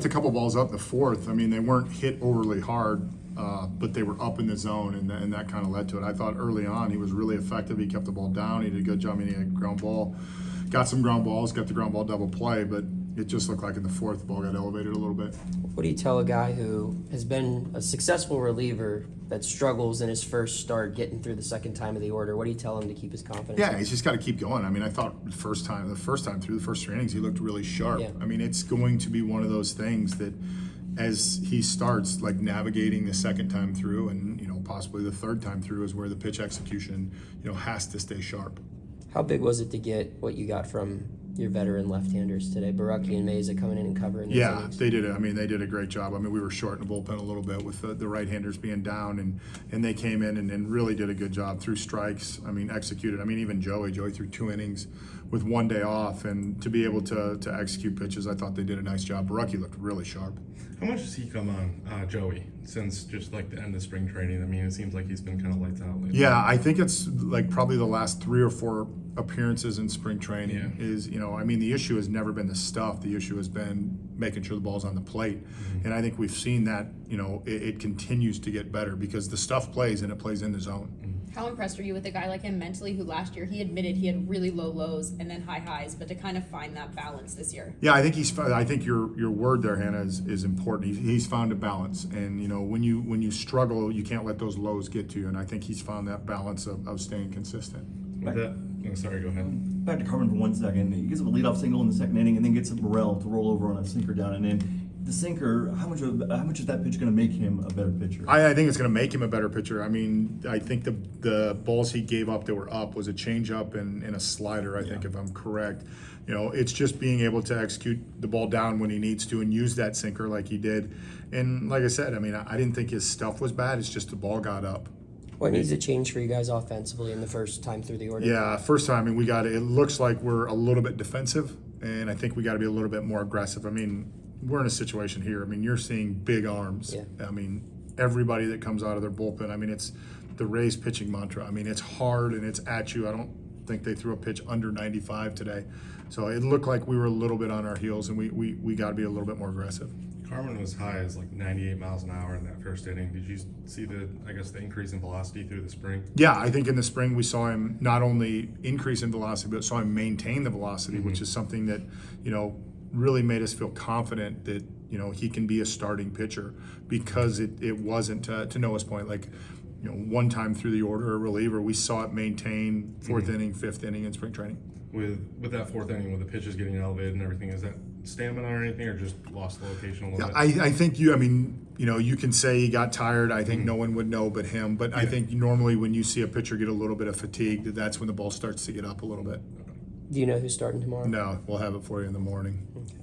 A couple balls up the fourth. I mean, they weren't hit overly hard, but they were up in the zone, and that kind of led to it. I thought early on he was really effective. He kept the ball down. He did a good job. I mean, he had ground ball, got some ground balls, got the ground ball double play, but it just looked like in the fourth the ball got elevated a little bit. What do you tell a guy who has been a successful reliever that struggles in his first start getting through the second time of the order? What do you tell him to keep his confidence? Yeah, he's just got to keep going. I mean, I thought the first time through the first 3 innings, he looked really sharp. Yeah. I mean, it's going to be one of those things that as he starts like navigating the second time through and, possibly the third time through is where the pitch execution, has to stay sharp. How big was it to get what you got from your veteran left-handers today, Baraki and Meza, coming in and covering those Yeah, innings? they did it. I mean, they did a great job. I mean, we were short in the bullpen a little bit with the right-handers being down, and they came in and really did a good job through strikes. I mean, executed. I mean, even Joey threw 2 innings with 1 day off, and to be able to execute pitches, I thought they did a nice job. Baraki looked really sharp. How much has he come on, Joey, since just like the end of spring training? I mean, it seems like he's been kind of lights out lately. Yeah, I think it's like probably the last 3 or 4 appearances in spring training is, I mean, the issue has never been the stuff. The issue has been making sure the ball's on the plate. And I think we've seen that, it continues to get better because the stuff plays and it plays in the zone. How impressed are you with a guy like him mentally who last year he admitted he had really low lows and then high highs, but to kind of find that balance this year? Yeah, I think your word there, Hannah, is important. He's found a balance, and when you struggle, you can't let those lows get to you. And I think he's found that balance of staying consistent. With that, sorry, go ahead. Back to Carmen for 1 second. He gets a leadoff single in the second inning, and then gets a Burrell to roll over on a sinker down, and then the sinker. How much is that pitch going to make him a better pitcher? I think it's going to make him a better pitcher. I mean, I think the balls he gave up that were up was a changeup and a slider. I think, if I'm correct. It's just being able to execute the ball down when he needs to and use that sinker like he did. And like I said, I mean, I didn't think his stuff was bad. It's just the ball got up. What needs to change for you guys offensively in the first time through the order? Yeah, first time, I mean, it looks like we're a little bit defensive, and I think we got to be a little bit more aggressive. I mean, we're in a situation here. I mean, you're seeing big arms. Yeah. I mean, everybody that comes out of their bullpen, I mean, it's the Rays pitching mantra. I mean, it's hard and it's at you. I don't think they threw a pitch under 95 today. So it looked like we were a little bit on our heels, and we got to be a little bit more aggressive. Carmen was high as like 98 miles an hour in that first inning. Did you see the increase in velocity through the spring? Yeah, I think in the spring we saw him not only increase in velocity, but saw him maintain the velocity, which is something that, really made us feel confident that, he can be a starting pitcher because it wasn't, to Noah's point, like, one time through the order, a reliever, we saw it maintain 4th inning, 5th inning in spring training. With that 4th inning, with the pitches getting elevated and everything, is that stamina or anything, or just lost the location a little bit? I think you can say he got tired. I think no one would know but him. But I think normally when you see a pitcher get a little bit of fatigue, that's when the ball starts to get up a little bit. Do you know who's starting tomorrow? No, we'll have it for you in the morning. Okay.